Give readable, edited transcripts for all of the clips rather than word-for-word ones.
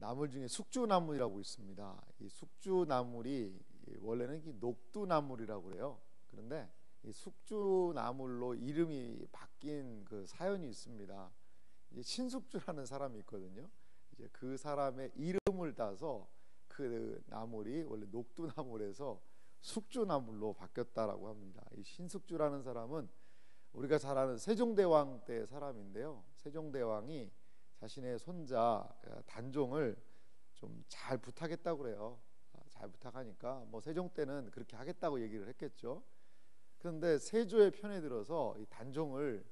나물 중에 숙주나물이라고 있습니다. 이 숙주나물이 원래는 이 녹두나물이라고 그래요. 그런데 이 숙주나물로 이름이 바뀐 그 사연이 있습니다. 이제 신숙주라는 사람이 있거든요. 이제 그 사람의 이름을 따서 그 나물이 원래 녹두나물에서 숙주나물로 바뀌었다라고 합니다. 이 신숙주라는 사람은 우리가 잘 아는 세종대왕 때 사람인데요. 세종대왕이 자신의 손자 단종을 좀 잘 부탁했다고 그래요. 잘 부탁하니까 뭐 세종 때는 그렇게 하겠다고 얘기를 했겠죠. 그런데 세조의 편에 들어서 이 단종을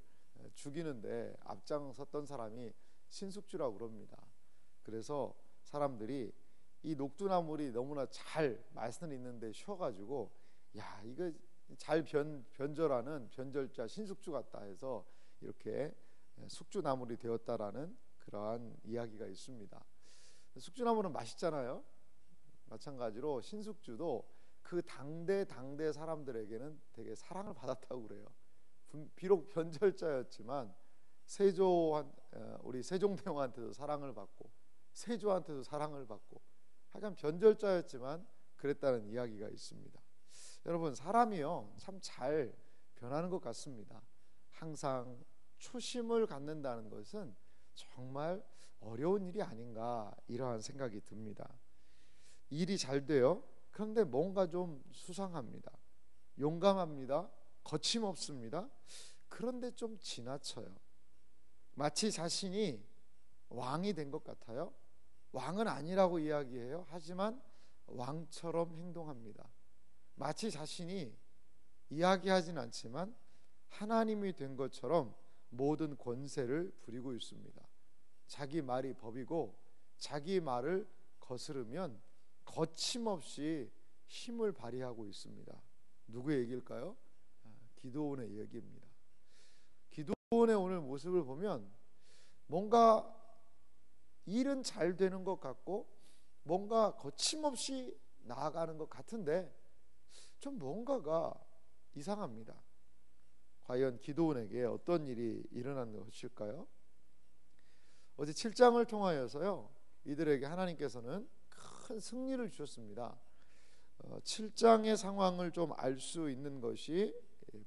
죽이는데 앞장섰던 사람이 신숙주라고 그럽니다. 그래서 사람들이 이 녹두나물이 너무나 잘 맛은 있는데 쉬어가지고 야 이거 잘 변절하는 변절자 신숙주 같다 해서 이렇게 숙주나물이 되었다라는 그러한 이야기가 있습니다. 숙주나물은 맛있잖아요. 마찬가지로 신숙주도 그 당대 사람들에게는 되게 사랑을 받았다고 그래요. 비록 변절자였지만 우리 세종대왕한테도 사랑을 받고 세조한테도 사랑을 받고 하여간 변절자였지만 그랬다는 이야기가 있습니다. 여러분, 사람이요 참 잘 변하는 것 같습니다. 항상 초심을 갖는다는 것은 정말 어려운 일이 아닌가 이러한 생각이 듭니다. 일이 잘 돼요. 그런데 뭔가 좀 수상합니다. 용감합니다. 거침없습니다. 그런데 좀 지나쳐요. 마치 자신이 왕이 된 것 같아요. 왕은 아니라고 이야기해요. 하지만 왕처럼 행동합니다. 마치 자신이 이야기하진 않지만 하나님이 된 것처럼 모든 권세를 부리고 있습니다. 자기 말이 법이고 자기 말을 거스르면 거침없이 힘을 발휘하고 있습니다. 누구의 얘기일까요? 기드온의 얘기입니다. 기드온의 오늘 모습을 보면 뭔가 일은 잘 되는 것 같고 뭔가 거침없이 나아가는 것 같은데 좀 뭔가가 이상합니다. 과연 기드온에게 어떤 일이 일어난 것일까요? 어제 7장을 통하여서요 이들에게 하나님께서는 큰 승리를 주셨습니다. 7장의 상황을 좀 알 수 있는 것이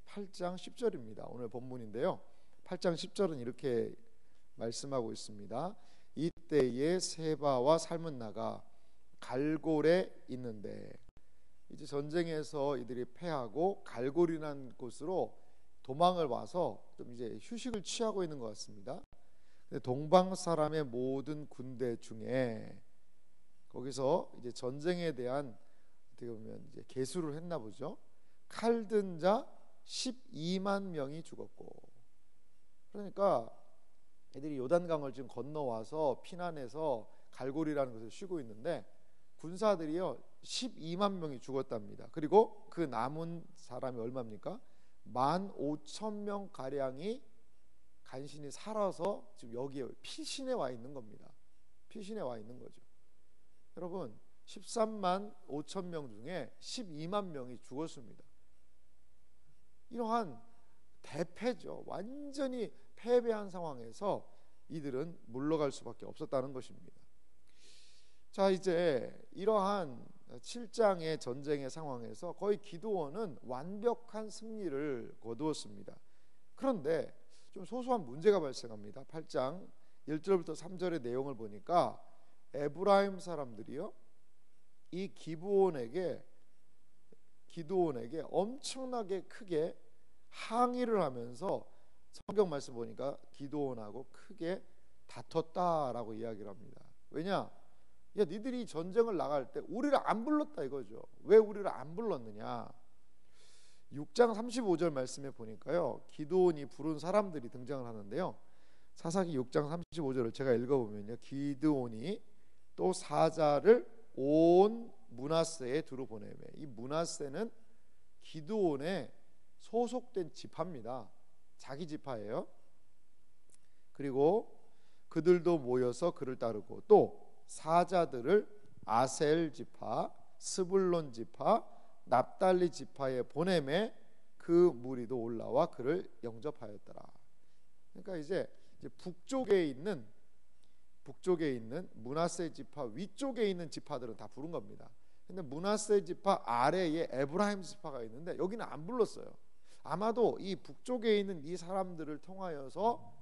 8장 10절입니다. 오늘 본문인데요. 8장 10절은 이렇게 말씀하고 있습니다. 이때에 세바와 살문나가 갈골에 있는데, 이제 전쟁에서 이들이 패하고 갈골이라는 곳으로 도망을 와서 좀 이제 휴식을 취하고 있는 것 같습니다. 동방 사람의 모든 군대 중에 거기서 이제 전쟁에 대한 어떻게 보면 이제 계수를 했나 보죠. 칼든 자 12만 명이 죽었고, 그러니까 애들이 요단강을 지금 건너와서 피난해서 갈골이라는 곳에 쉬고 있는데 군사들이요 12만 명이 죽었답니다. 그리고 그 남은 사람이 얼마입니까? 15,000명 가량이 간신히 살아서 지금 여기에 피신해 와 있는 겁니다. 피신해 와 있는 거죠. 여러분, 13만 5천 명 중에 12만 명이 죽었습니다. 이러한 대패죠. 완전히 패배한 상황에서 이들은 물러갈 수밖에 없었다는 것입니다. 자, 이제 이러한 7장의 전쟁의 상황에서 거의 기드온은 완벽한 승리를 거두었습니다. 그런데 좀 소소한 문제가 발생합니다. 8장 1절부터 3절의 내용을 보니까 에브라임 사람들이요 이 기드온에게 엄청나게 크게 항의를 하면서 성경 말씀 보니까 기드온하고 크게 다퉜다라고 이야기를 합니다. 왜냐? 야, 니들이 전쟁을 나갈 때 우리를 안 불렀다 이거죠. 왜 우리를 안 불렀느냐? 6장 35절 말씀에 보니까요 기드온이 부른 사람들이 등장을 하는데요. 사사기 6장 35절을 제가 읽어보면요, 기드온이 또 사자를 온 므낫세에 두루 보내매. 이 므낫세는 기드온에 소속된 지파입니다. 자기 지파예요. 그리고 그들도 모여서 그를 따르고 또 사자들을 아셀 지파, 스불론 지파, 납달리 지파에 보내매 그 무리도 올라와 그를 영접하였더라. 그러니까 이제 북쪽에 있는 북쪽에 있는 므낫세 지파 위쪽에 있는 지파들은 다 부른 겁니다. 근데 므낫세 지파 아래에 에브라임 지파가 있는데 여기는 안 불렀어요. 아마도 이 북쪽에 있는 이 사람들을 통하여서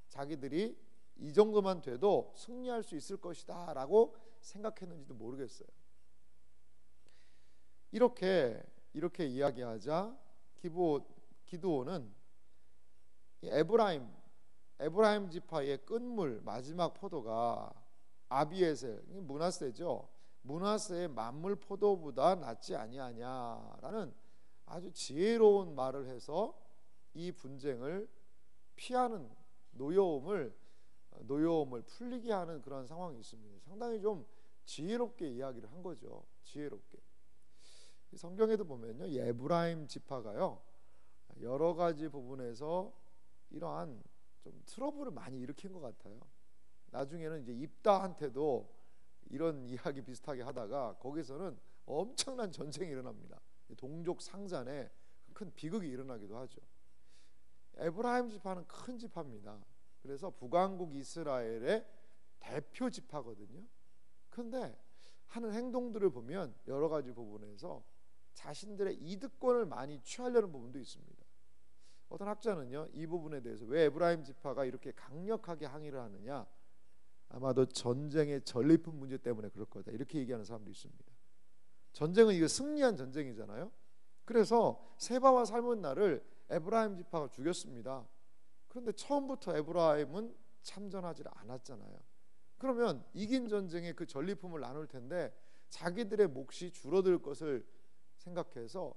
자기들이 이 정도만 돼도 승리할 수 있을 것이다 라고 생각했는지도 모르겠어요. 이렇게 이야기하자 기드온은 에브라임 지파의 끝물 마지막 포도가 아비에셀, 므낫세죠. 므낫세의 만물 포도보다 낫지 아니하냐라는 아주 지혜로운 말을 해서 이 분쟁을 피하는 노여움을 풀리게 하는 그런 상황이 있습니다. 상당히 좀 지혜롭게 이야기를 한 거죠. 지혜롭게. 성경에도 보면요, 이 에브라임 지파가요 여러 가지 부분에서 이러한 좀 트러블을 많이 일으킨 것 같아요. 나중에는 이제 입다한테도 이런 이야기 비슷하게 하다가 거기서는 엄청난 전쟁이 일어납니다. 동족 상잔에 큰 비극이 일어나기도 하죠. 에브라임 지파는 큰 지파입니다. 그래서 북왕국 이스라엘의 대표 지파거든요. 그런데 하는 행동들을 보면 여러 가지 부분에서 자신들의 이득권을 많이 취하려는 부분도 있습니다. 어떤 학자는요, 이 부분에 대해서 왜 에브라임 지파가 이렇게 강력하게 항의를 하느냐, 아마도 전쟁의 전리품 문제 때문에 그럴 거다, 이렇게 얘기하는 사람도 있습니다. 전쟁은 이거 승리한 전쟁이잖아요. 그래서 세바와 살문나를 에브라임 지파가 죽였습니다. 그런데 처음부터 에브라임은 참전하지 않았잖아요. 그러면 이긴 전쟁에 그 전리품을 나눌 텐데 자기들의 몫이 줄어들 것을 생각해서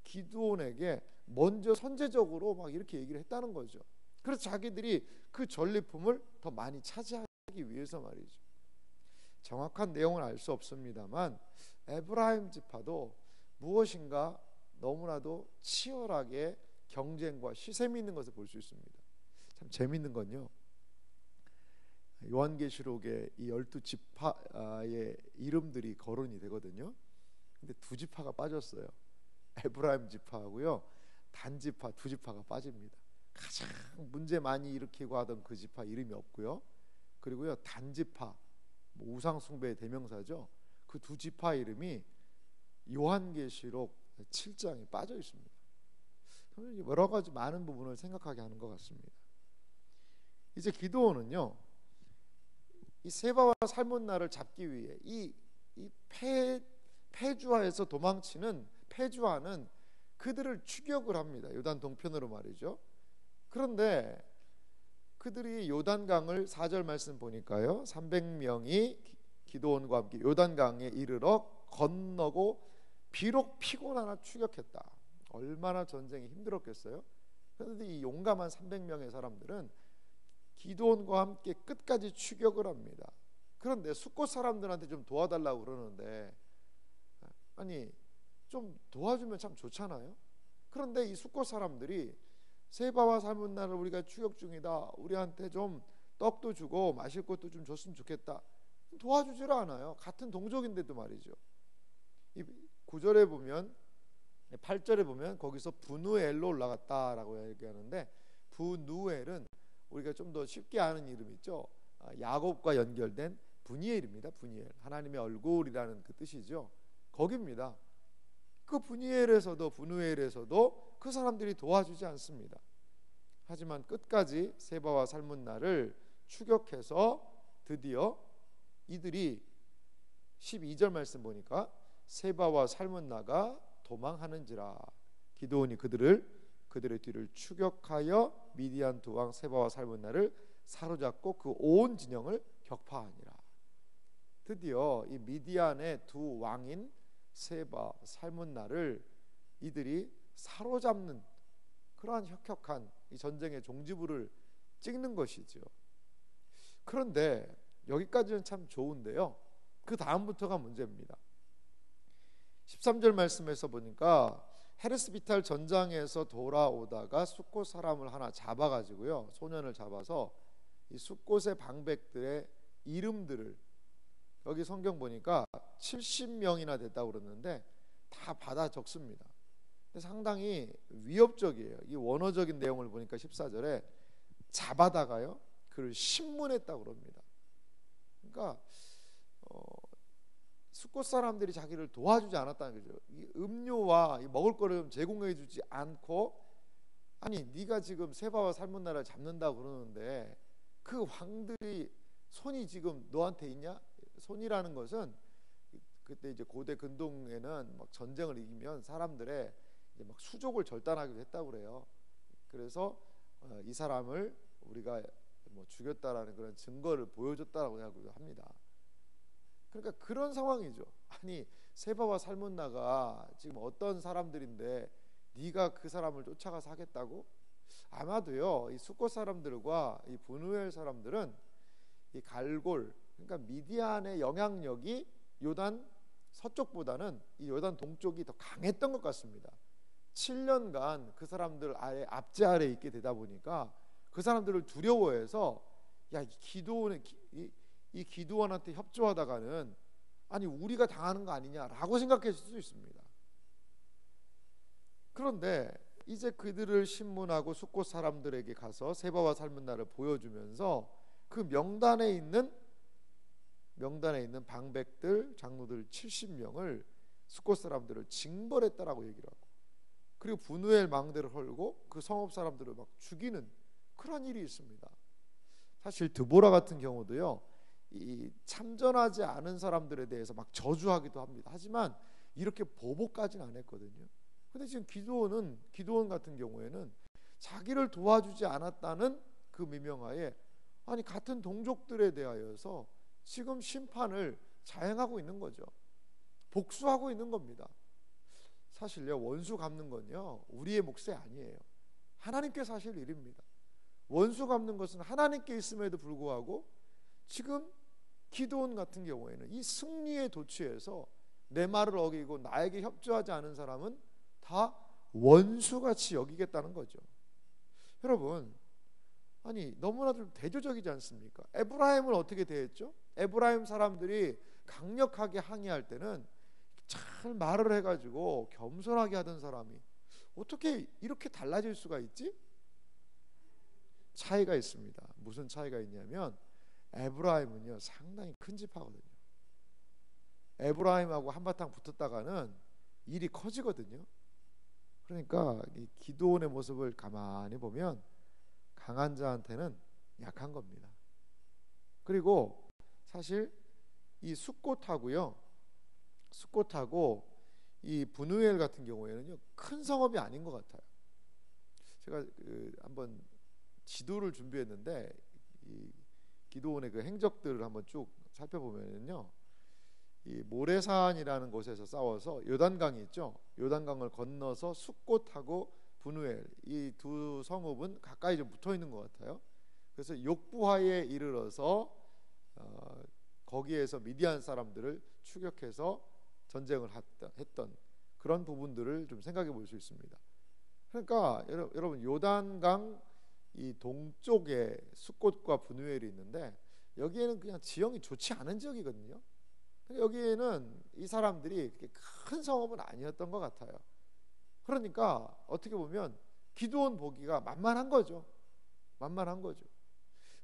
기드온에게 먼저 선제적으로 막 이렇게 얘기를 했다는 거죠. 그래서 자기들이 그 전리품을 더 많이 차지하기 위해서 말이죠. 정확한 내용은 알 수 없습니다만 에브라임 지파도 무엇인가 너무나도 치열하게 경쟁과 시샘이 있는 것을 볼 수 있습니다. 참 재미있는 건요, 요한계시록에 이 12지파의 이름들이 거론이 되거든요. 근데 두 지파가 빠졌어요. 에브라임 지파하고요, 단 지파 두 지파가 빠집니다. 가장 문제 많이 일으키고 하던 그 지파 이름이 없고요. 그리고요, 단 지파, 우상 숭배의 대명사죠. 그 두 지파 이름이 요한계시록 7장에 빠져 있습니다. 여러 가지 많은 부분을 생각하게 하는 것 같습니다. 이제 기드온은요, 이 세바와 살문나를 잡기 위해 이 패주하에서 도망치는 패주하는 그들을 추격을 합니다. 요단 동편으로 말이죠. 그런데 그들이 요단강을 4절 말씀 보니까요, 300명이 기드온과 함께 요단강에 이르러 건너고 비록 피곤하나 추격했다. 얼마나 전쟁이 힘들었겠어요. 그런데 이 용감한 300명의 사람들은 기드온과 함께 끝까지 추격을 합니다. 그런데 숫곳 사람들한테 좀 도와달라고 그러는데, 아니 좀 도와주면 참 좋잖아요. 그런데 이 숫곳 사람들이 세바와 살문나를 우리가 추격 중이다, 우리한테 좀 떡도 주고 마실 것도 좀 줬으면 좋겠다, 도와주질 않아요. 같은 동족인데도 말이죠. 이 9절에 보면, 8절에 보면 거기서 브누엘로 올라갔다라고 얘기하는데, 브누엘은 우리가 좀 더 쉽게 아는 이름 있죠. 야곱과 연결된 브니엘입니다. 브니엘, 하나님의 얼굴이라는 그 뜻이죠. 거기입니다. 그 브누엘에서도 그 사람들이 도와주지 않습니다. 하지만 끝까지 세바와 살문나를 추격해서 드디어 이들이 12절 말씀 보니까 세바와 살문나가 도망하는지라, 기드온이 그들의 뒤를 추격하여 미디안 두 왕 세바와 살문나를 사로잡고 그 온 진영을 격파하니라. 드디어 이 미디안의 두 왕인 세바, 살문나를 이들이 사로잡는 그러한 혁혁한 이 전쟁의 종지부를 찍는 것이죠. 그런데 여기까지는 참 좋은데요, 그 다음부터가 문제입니다. 13절 말씀에서 보니까 헤르스비탈 전장에서 돌아오다가 숫곳 사람을 하나 잡아가지고요, 소년을 잡아서 이 숫곳의 방백들의 이름들을, 여기 성경 보니까 70명이나 됐다고 그러는데 다 받아 적습니다. 근데 상당히 위협적이에요. 이 원어적인 내용을 보니까 14절에 잡아다가요, 그를 신문했다고 그럽니다. 그러니까 숫곳 사람들이 자기를 도와주지 않았다는 거죠. 이 음료와 이 먹을 거를 제공해주지 않고, 아니 네가 지금 세바와 살문나를 잡는다고 그러는데 그 왕들이 손이 지금 너한테 있냐? 손이라는 것은 그때 이제 고대 근동에는 막 전쟁을 이기면 사람들의 이제 막 수족을 절단하기도 했다고 그래요. 그래서 이 사람을 우리가 뭐 죽였다라는 그런 증거를 보여줬다라고 합니다. 그러니까 그런 상황이죠. 아니 세바와 살문나가 지금 어떤 사람들인데 네가 그 사람을 쫓아가서 하겠다고? 아마도요 이 숫곳 사람들과 이 브누엘 사람들은 이 갈골, 그러니까 미디안의 영향력이 요단 서쪽보다는 이 요단 동쪽이 더 강했던 것 같습니다. 7년간 그 사람들 아예 압제 아래 있게 되다 보니까 그 사람들을 두려워해서 야, 이 기드온한테 협조하다가는 아니 우리가 당하는 거 아니냐라고 생각했을 수 있습니다. 그런데 이제 그들을 신문하고 숫곳 사람들에게 가서 세바와 살문나를 보여주면서 그 명단에 있는 방백들, 장로들 70명을 숫곳 사람들을 징벌했다라고 얘기를 하고, 그리고 분우엘 망대를 헐고 그 성읍 사람들을 막 죽이는 그런 일이 있습니다. 사실 드보라 같은 경우도요 이 참전하지 않은 사람들에 대해서 막 저주하기도 합니다. 하지만 이렇게 보복까지는 안 했거든요. 근데 지금 기드온 같은 경우에는 자기를 도와주지 않았다는 그 미명하에 아니 같은 동족들에 대하여서 지금 심판을 자행하고 있는 거죠. 복수하고 있는 겁니다. 사실요 원수 갚는 건요 우리의 몫이 아니에요. 하나님께 사실 일입니다. 원수 갚는 것은 하나님께 있음에도 불구하고 지금 기드온 같은 경우에는 이 승리에 도취해서 내 말을 어기고 나에게 협조하지 않은 사람은 다 원수같이 여기겠다는 거죠. 여러분, 아니 너무나도 대조적이지 않습니까? 에브라임은 어떻게 대했죠? 에브라임 사람들이 강력하게 항의할 때는 잘 말을 해가지고 겸손하게 하던 사람이 어떻게 이렇게 달라질 수가 있지? 차이가 있습니다. 무슨 차이가 있냐면 에브라임은요 상당히 큰 지파거든요. 에브라임하고 한바탕 붙었다가는 일이 커지거든요. 그러니까 이 기드온의 모습을 가만히 보면 강한 자한테는 약한 겁니다. 그리고 사실 이 숫곳하고 이 브누엘 같은 경우에는요 큰 성읍이 아닌 것 같아요. 제가 한번 지도를 준비했는데 이 기드온의 그 행적들을 한번 쭉 살펴보면요, 이 모레산이라는 곳에서 싸워서 요단강이 있죠. 요단강을 건너서 숫곳하고 브누엘 이 두 성읍은 가까이 좀 붙어 있는 것 같아요. 그래서 욕부하에 이르러서 거기에서 미디안 사람들을 추격해서 전쟁을 했던 그런 부분들을 좀 생각해 볼 수 있습니다. 그러니까 여러분 요단강 이 동쪽에 숫곳과 브누엘이 있는데 여기에는 그냥 지형이 좋지 않은 지역이거든요. 여기에는 이 사람들이 그렇게 큰 성읍은 아니었던 것 같아요. 그러니까 어떻게 보면 기드온 보기가 만만한 거죠.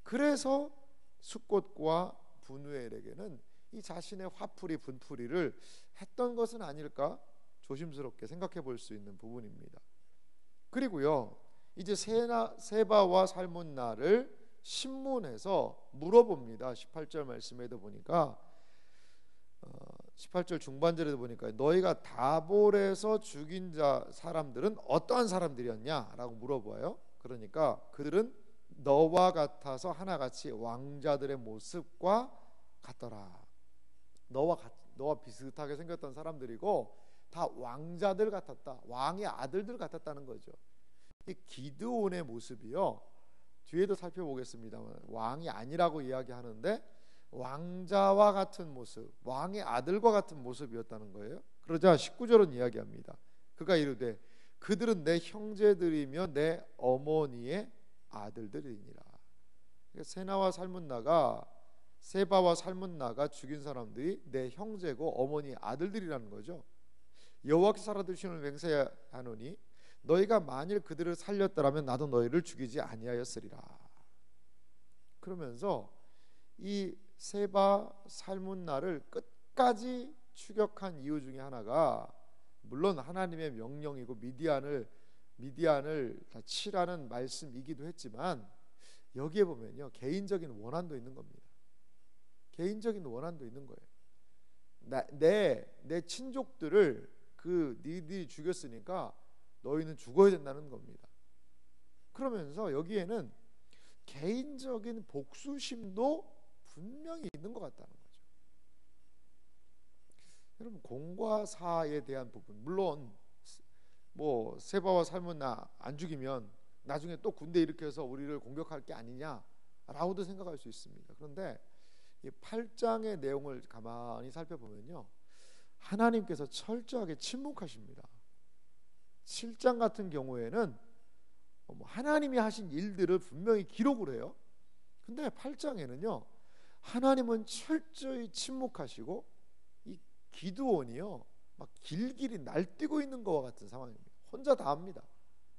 그래서 숫곳과 브누엘에게는 이 자신의 화풀이 분풀이를 했던 것은 아닐까 조심스럽게 생각해 볼 수 있는 부분입니다. 그리고요 이제 세바와 살문나를 신문해서 물어봅니다. 18절 말씀에도 보니까 18절 중반절에도 보니까 너희가 다볼에서 죽인 사람들은 어떠한 사람들이었냐 라고 물어봐요. 그러니까 그들은 너와 같아서 하나같이 왕자들의 모습과 같더라. 너와 비슷하게 생겼던 사람들이고 다 왕자들 같았다. 왕의 아들들 같았다는 거죠. 이 기드온의 모습이요 뒤에도 살펴보겠습니다만 왕이 아니라고 이야기하는데 왕자와 같은 모습, 왕의 아들과 같은 모습이었다는 거예요. 그러자 19절은 이야기합니다. 그가 이르되 그들은 내 형제들이며 내 어머니의 아들들이니라. 세바와 살문나가 죽인 사람들이 내 형제고 어머니의 아들들이라는 거죠. 여호와께서 살아두시는 맹세하노니 너희가 만일 그들을 살렸더라면 나도 너희를 죽이지 아니하였으리라. 그러면서 이 세바 살문나를 끝까지 추격한 이유 중에 하나가 물론 하나님의 명령이고 미디안을 다 치라는 말씀이기도 했지만 여기에 보면요, 개인적인 원한도 있는 겁니다. 개인적인 원한도 있는 거예요. 내 친족들을 니들이 죽였으니까 너희는 죽어야 된다는 겁니다. 그러면서 여기에는 개인적인 복수심도 분명히 있는 것 같다는 거죠. 여러분, 공과 사에 대한 부분, 물론 뭐 세바와 살문나 안 죽이면 나중에 또 군대 일으켜서 우리를 공격할 게 아니냐라고도 생각할 수 있습니다. 그런데 이 8장의 내용을 가만히 살펴보면요, 하나님께서 철저하게 침묵하십니다. 7장 같은 경우에는 하나님이 하신 일들을 분명히 기록을 해요. 근데 8장에는요, 하나님은 철저히 침묵하시고 이 기드온이요, 막 길길이 날뛰고 있는 것과 같은 상황입니다. 혼자 다 합니다.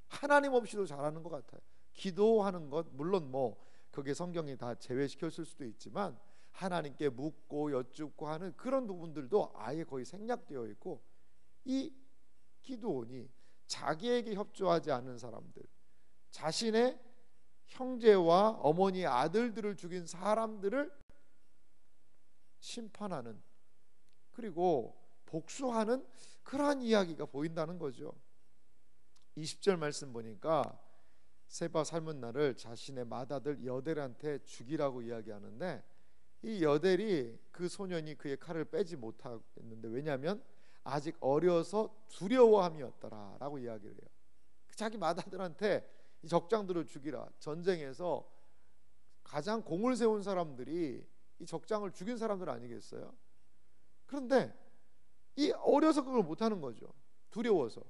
하나님 없이도 잘하는 것 같아요. 기도하는 것, 물론 뭐 그게 성경이 다 제외시켰을 수도 있지만 하나님께 묻고 여쭙고 하는 그런 부분들도 아예 거의 생략되어 있고, 이 기드온이 자기에게 협조하지 않는 사람들, 자신의 형제와 어머니 아들들을 죽인 사람들을 심판하는, 그리고 복수하는 그러한 이야기가 보인다는 거죠. 20절 말씀 보니까 세바 살문나를 자신의 맏아들 여델한테 죽이라고 이야기하는데, 이 여델이 그 소년이 그의 칼을 빼지 못하겠는데, 왜냐하면 아직 어려서 두려워함이었더라라고 이야기를 해요. 자기 맏아들한테 이 적장들을 죽이라, 전쟁에서 가장 공을 세운 사람들이 이 적장을 죽인 사람들 아니겠어요? 그런데 이 어려서 그걸 못하는 거죠. 두려워서.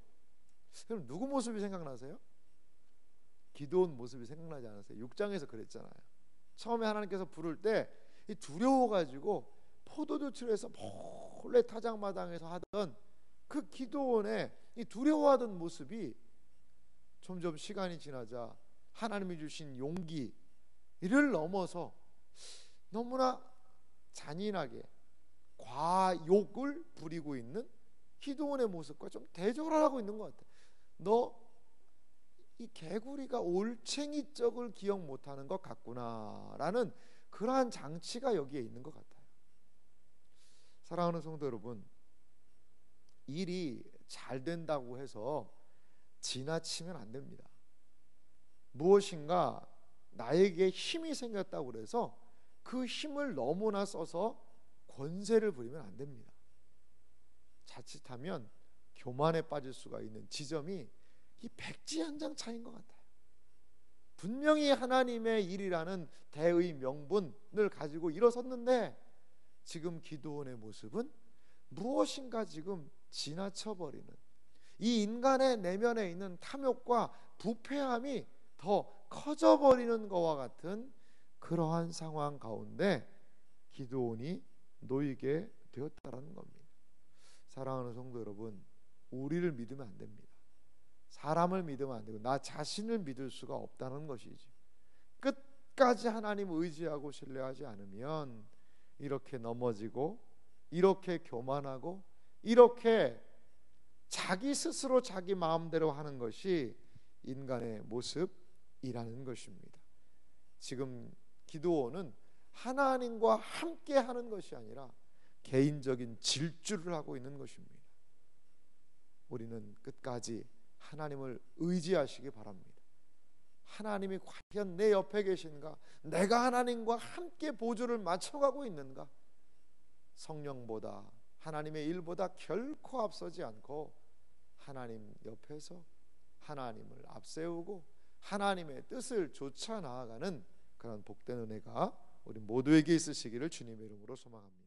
그럼 누구 모습이 생각나세요? 기드온 모습이 생각나지 않으세요? 6장에서 그랬잖아요. 처음에 하나님께서 부를 때 이 두려워가지고 포도주틀에서 몰래 타작마당에서 하던 그 기드온의 이 두려워하던 모습이 점점 시간이 지나자 하나님이 주신 용기 이를 넘어서 너무나 잔인하게 과욕을 부리고 있는 기드온의 모습과 좀 대조하고 있는 것 같아요. 너 이 개구리가 올챙이 쪽을 기억 못하는 것 같구나라는 그러한 장치가 여기에 있는 것 같아요. 사랑하는 성도 여러분, 일이 잘 된다고 해서 지나치면 안 됩니다. 무엇인가 나에게 힘이 생겼다고 해서 그 힘을 너무나 써서 권세를 부리면 안 됩니다. 자칫하면 교만에 빠질 수가 있는 지점이 이 백지 한 장 차이인 것 같아요. 분명히 하나님의 일이라는 대의 명분을 가지고 일어섰는데 지금 기드온의 모습은 무엇인가 지금 지나쳐버리는, 이 인간의 내면에 있는 탐욕과 부패함이 더 커져버리는 것과 같은 그러한 상황 가운데 기드온이 놓이게 되었다라는 겁니다. 사랑하는 성도 여러분, 우리를 믿으면 안 됩니다. 사람을 믿으면 안 되고 나 자신을 믿을 수가 없다는 것이지. 끝까지 하나님 의지하고 신뢰하지 않으면 이렇게 넘어지고, 이렇게 교만하고, 이렇게 자기 스스로 자기 마음대로 하는 것이 인간의 모습이라는 것입니다. 지금 기드온은 하나님과 함께 하는 것이 아니라 개인적인 질주를 하고 있는 것입니다. 우리는 끝까지 하나님을 의지하시기 바랍니다. 하나님이 과연 내 옆에 계신가? 내가 하나님과 함께 보조를 맞춰가고 있는가? 성령보다, 하나님의 일보다 결코 앞서지 않고 하나님 옆에서 하나님을 앞세우고 하나님의 뜻을 좇아 나아가는 그런 복된 은혜가 우리 모두에게 있으시기를 주님의 이름으로 소망합니다.